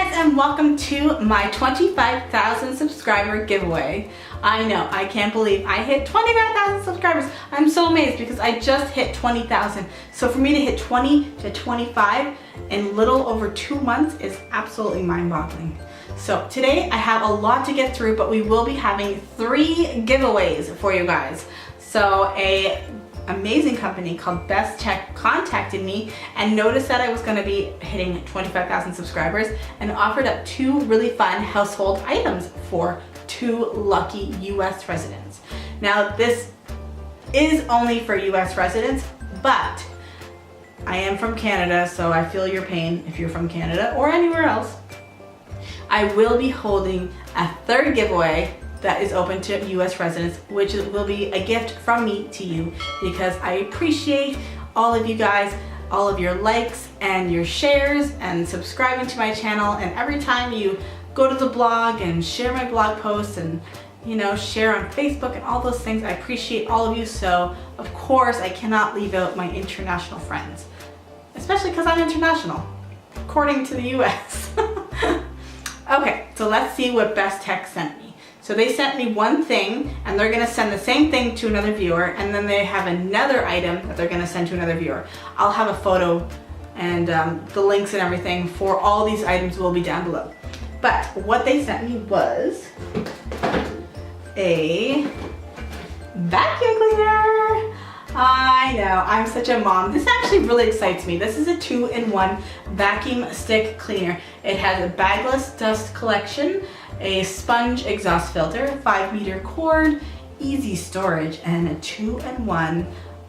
guys, and welcome to my 25,000 subscriber giveaway. I know, I can't believe I hit 25,000 subscribers. I'm so amazed because I just hit 20,000. So for me to hit 20 to 25 in little over 2 months is absolutely mind-boggling. So today I have a lot to get through, but we will be having 3 giveaways for you guys. So a amazing company called Bestek contacted me and noticed that I was going to be hitting 25,000 subscribers and offered up 2 really fun household items for 2 lucky US residents. Now this is only for US residents, but I am from Canada, so I feel your pain if you're from Canada or anywhere else. I will be holding a 3rd giveaway that is open to US residents, which will be a gift from me to you because I appreciate all of you guys, all of your likes and your shares and subscribing to my channel, and every time you go to the blog and share my blog posts and share on Facebook and all those things. I appreciate all of you, so of course I cannot leave out my international friends, especially because I'm international, according to the US. Okay, so let's see what Bestek sent me. So they sent me one thing, and they're gonna send the same thing to another viewer, and then they have another item that they're gonna send to another viewer. I'll have a photo and the links and everything for all these items will be down below. But what they sent me was a vacuum cleaner. I know, I'm such a mom. This actually really excites me. This is a 2-in-1 vacuum stick cleaner. It has a bagless dust collection, a sponge exhaust filter, 5-meter cord, easy storage, and a 2-in-1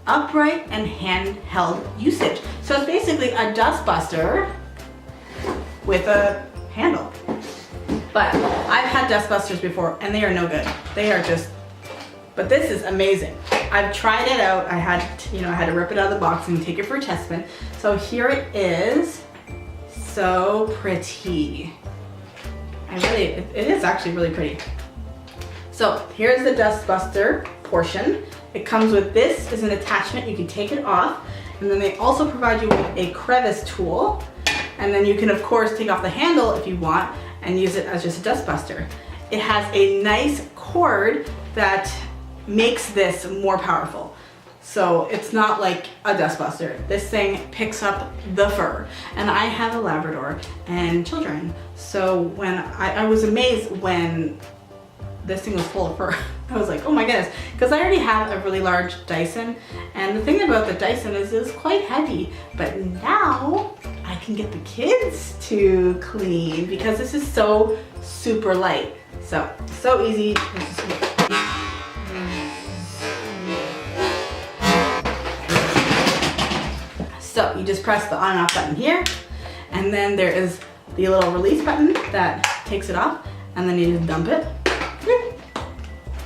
upright and handheld usage. So it's basically a dust buster with a handle. But I've had dust busters before and they are no good. They are just, but this is amazing. I've tried it out. I had to rip it out of the box and take it for a test spin. So here it is. So pretty. It is actually really pretty. So here's the dust buster portion. It comes with this as an attachment. You can take it off, and then they also provide you with a crevice tool, and then you can of course take off the handle if you want and use it as just a dust buster. It has a nice cord that makes this more powerful. So it's not like a dust buster. This thing picks up the fur. And I have a Labrador and children. So when I was amazed when this thing was full of fur. I was like, oh my goodness. Because I already have a really large Dyson. And the thing about the Dyson is it's quite heavy. But now I can get the kids to clean because this is so super light. So easy. So you just press the on and off button here, and then there is the little release button that takes it off, and then you just dump it,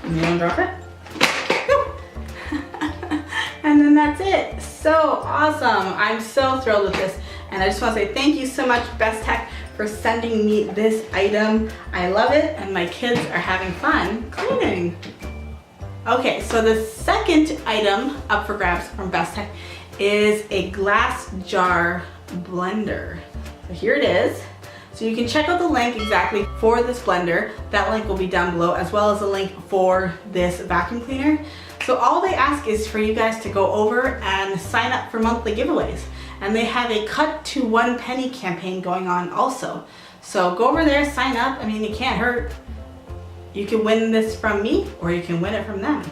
and you don't drop it, and then that's it. So awesome. I'm so thrilled with this, and I just want to say thank you so much, Bestek, for sending me this item. I love it, and my kids are having fun cleaning. Okay, so the second item up for grabs from Bestek is a glass jar blender. So here it is. So you can check out the link exactly for this blender. That link will be down below, as well as a link for this vacuum cleaner. So all they ask is for you guys to go over and sign up for monthly giveaways. And they have a cut to 1 penny campaign going on also. So go over there, sign up. I mean, it can't hurt. You can win this from me, or you can win it from them.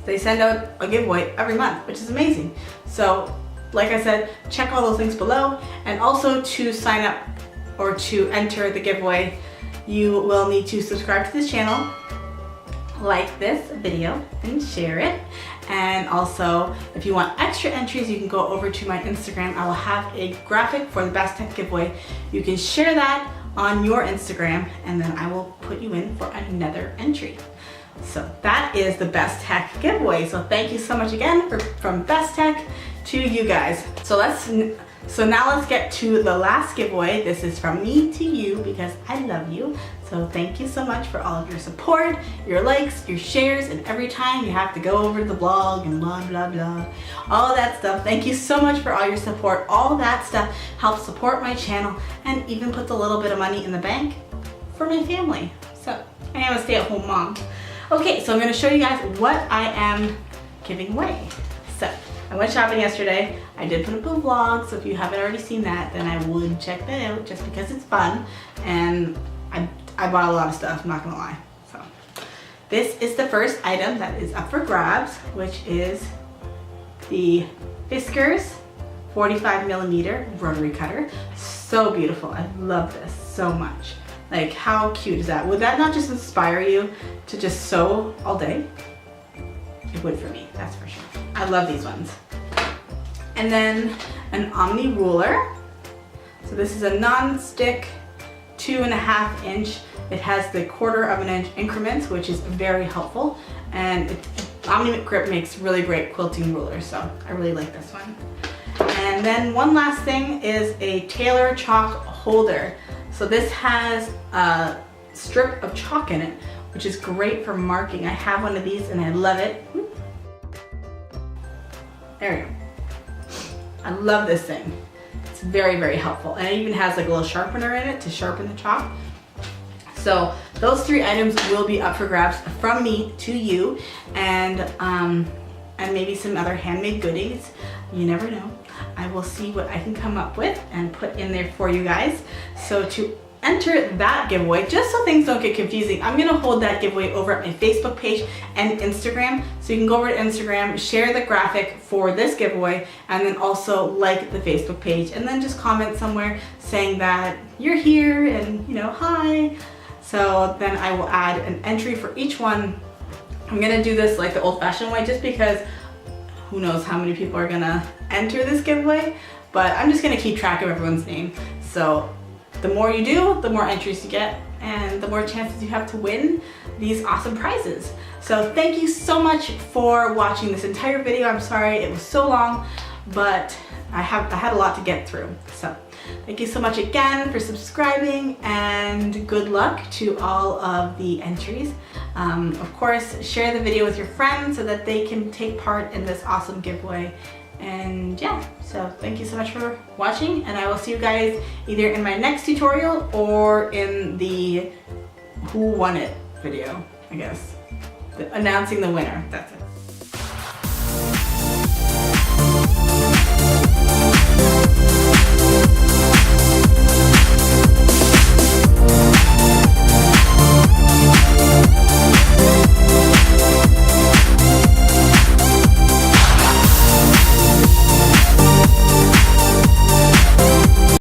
They send out a giveaway every month, which is amazing. So, like I said, check all those links below. And also to sign up or to enter the giveaway, you will need to subscribe to this channel, like this video, and share it. And also, if you want extra entries, you can go over to my Instagram. I will have a graphic for the Bestek giveaway. You can share that on your Instagram, and then I will put you in for another entry. So that is the Bestek giveaway. So thank you so much again from Bestek. to you guys. So now let's get to the last giveaway. This is from me to you because I love you. So thank you so much for all of your support, your likes, your shares, and every time you have to go over to the blog and blah, blah, blah, all that stuff. Thank you so much for all your support. All that stuff helps support my channel and even puts a little bit of money in the bank for my family. So I am a stay-at-home mom. Okay, so I'm gonna show you guys what I am giving away. So I went shopping yesterday. I did put up a vlog, so if you haven't already seen that, then I would check that out just because it's fun. And I bought a lot of stuff, I'm not gonna lie. So this is the first item that is up for grabs, which is the Fiskars 45mm rotary cutter. So beautiful, I love this so much. Like, how cute is that? Would that not just inspire you to just sew all day? It would for me, that's for sure. I love these ones. And then an Omni ruler. So this is a non-stick 2.5 inch. It has the 1/4 inch increments, which is very helpful. And Omni Grip makes really great quilting rulers, so I really like this one. And then one last thing is a Taylor chalk holder. So this has a strip of chalk in it, which is great for marking. I have one of these and I love it. There we go. I love this thing. It's very, very helpful. And it even has like a little sharpener in it to sharpen the chalk. So those 3 items will be up for grabs from me to you, and maybe some other handmade goodies. You never know. I will see what I can come up with and put in there for you guys. So to enter that giveaway, just so things don't get confusing, I'm gonna hold that giveaway over at my Facebook page and Instagram. So you can go over to Instagram, share the graphic for this giveaway, and then also like the Facebook page, and then just comment somewhere saying that you're here and, you know, hi. So then I will add an entry for each one. I'm gonna do this like the old-fashioned way just because who knows how many people are gonna enter this giveaway, but I'm just gonna keep track of everyone's name. So the more you do, the more entries you get, and the more chances you have to win these awesome prizes. So thank you so much for watching this entire video. I'm sorry it was so long, but I had a lot to get through. So thank you so much again for subscribing, and good luck to all of the entries. Of course, share the video with your friends so that they can take part in this awesome giveaway. And yeah, so thank you so much for watching, and I will see you guys either in my next tutorial or in the who won it video, I guess. Announcing the winner, that's it.